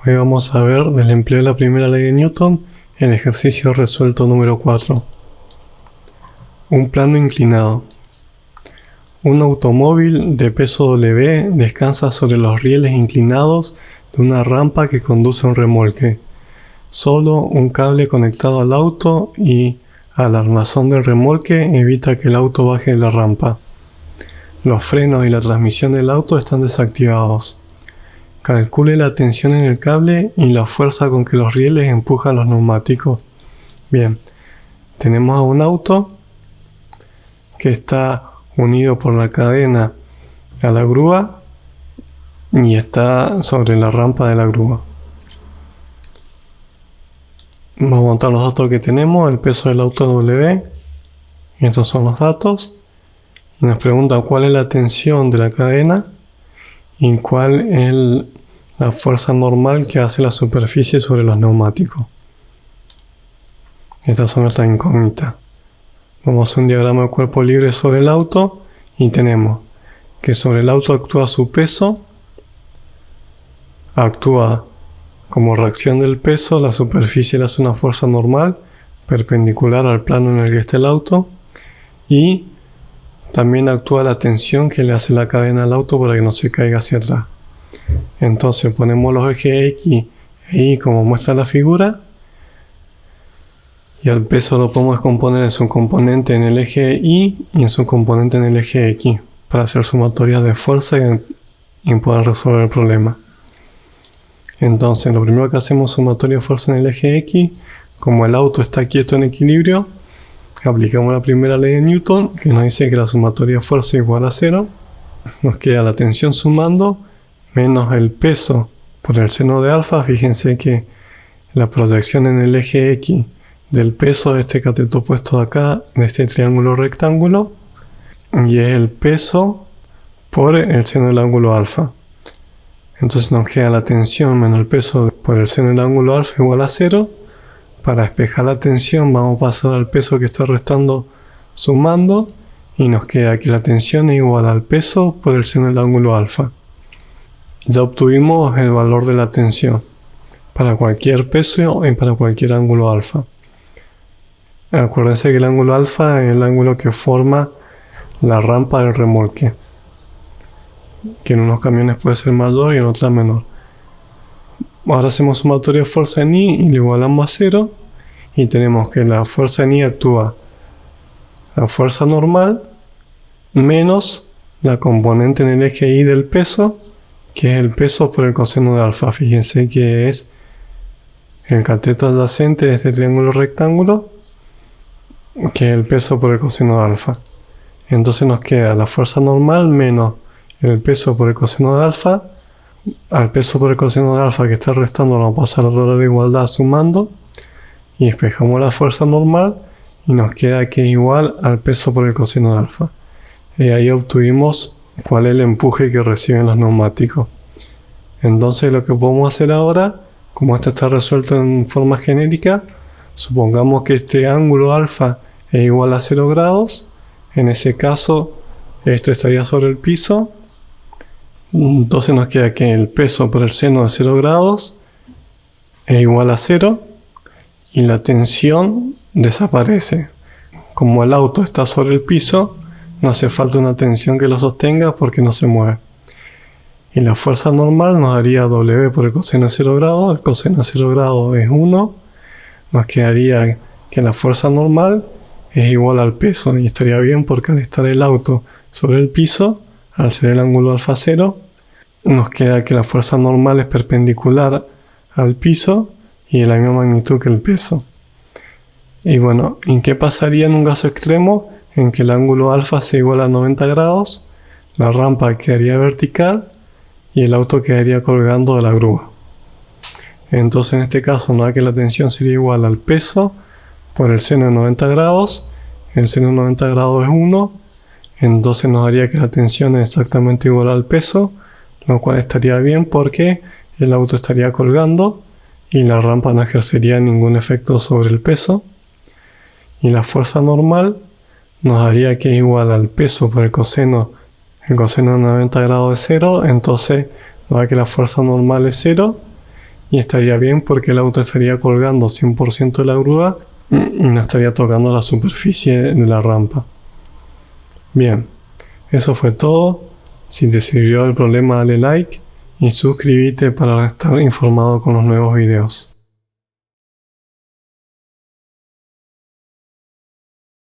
Hoy vamos a ver del empleo de la primera ley de Newton, el ejercicio resuelto número 4. Un plano inclinado. Un automóvil de peso W descansa sobre los rieles inclinados de una rampa que conduce a un remolque. Solo un cable conectado al auto y al armazón del remolque evita que el auto baje de la rampa. Los frenos y la transmisión del auto están desactivados. Calcule la tensión en el cable y la fuerza con que los rieles empujan los neumáticos. Bien, tenemos a un auto que está unido por la cadena a la grúa y está sobre la rampa de la grúa. Vamos a montar los datos que tenemos, el peso del auto W, y estos son los datos. Y nos pregunta cuál es la tensión de la cadena y cuál es la fuerza normal que hace la superficie sobre los neumáticos. Estas son nuestras incógnitas. Vamos a hacer un diagrama de cuerpo libre sobre el auto y tenemos que sobre el auto actúa su peso, actúa como reacción del peso, la superficie le hace una fuerza normal perpendicular al plano en el que está el auto y también actúa la tensión que le hace la cadena al auto para que no se caiga hacia atrás. Entonces ponemos los ejes X e Y como muestra la figura y al peso lo podemos descomponer en su componente en el eje Y y en su componente en el eje X para hacer sumatorias de fuerza y poder resolver el problema. Entonces lo primero que hacemos es sumatoria de fuerza en el eje X. Como el auto está quieto en equilibrio, aplicamos la primera ley de Newton que nos dice que la sumatoria de fuerza es igual a 0. Nos queda la tensión sumando menos el peso por el seno de alfa. Fíjense que la proyección en el eje X del peso de este cateto opuesto de acá, de este triángulo rectángulo, y es el peso por el seno del ángulo alfa. Entonces nos queda la tensión menos el peso por el seno del ángulo alfa igual a 0. Para despejar la tensión vamos a pasar al peso que está restando sumando y nos queda que la tensión es igual al peso por el seno del ángulo alfa. Ya obtuvimos el valor de la tensión para cualquier peso y para cualquier ángulo alfa. Acuérdense que el ángulo alfa es el ángulo que forma la rampa del remolque, que en unos camiones puede ser mayor y en otros menor. Ahora hacemos sumatoria de fuerza en I y lo igualamos a 0 y tenemos que la fuerza en I actúa la fuerza normal menos la componente en el eje Y del peso, que es el peso por el coseno de alfa. Fíjense que es el cateto adyacente de este triángulo rectángulo, que es el peso por el coseno de alfa. Entonces nos queda la fuerza normal menos el peso por el coseno de alfa. Al peso por el coseno de alfa que está restando lo vamos a pasar a la de igualdad sumando y despejamos la fuerza normal y nos queda que es igual al peso por el coseno de alfa. Y ahí obtuvimos cuál es el empuje que reciben los neumáticos. Entonces lo que podemos hacer ahora, como esto está resuelto en forma genérica, supongamos que este ángulo alfa es igual a 0 grados. En ese caso esto estaría sobre el piso. Entonces nos queda que el peso por el seno de 0 grados es igual a 0 y la tensión desaparece. Como el auto está sobre el piso, no hace falta una tensión que lo sostenga porque no se mueve. Y la fuerza normal nos daría W por el coseno de 0 grados. El coseno de 0 grados es 1. Nos quedaría que la fuerza normal es igual al peso y estaría bien porque al estar el auto sobre el piso, al ser el ángulo alfa 0, nos queda que la fuerza normal es perpendicular al piso y de la misma magnitud que el peso. Y bueno, ¿en qué pasaría en un caso extremo? En que el ángulo alfa sea igual a 90 grados, la rampa quedaría vertical y el auto quedaría colgando de la grúa. Entonces en este caso nos da que la tensión sería igual al peso por el seno de 90 grados. El seno de 90 grados es 1. Entonces nos daría que la tensión es exactamente igual al peso, lo cual estaría bien porque el auto estaría colgando y la rampa no ejercería ningún efecto sobre el peso. Y la fuerza normal nos daría que es igual al peso por el coseno de 90 grados de 0. Entonces nos da que la fuerza normal es 0 Y estaría bien porque el auto estaría colgando 100% de la grúa y no estaría tocando la superficie de la rampa. Bien, eso fue todo. Si te sirvió el problema, dale like y suscríbete para estar informado con los nuevos videos.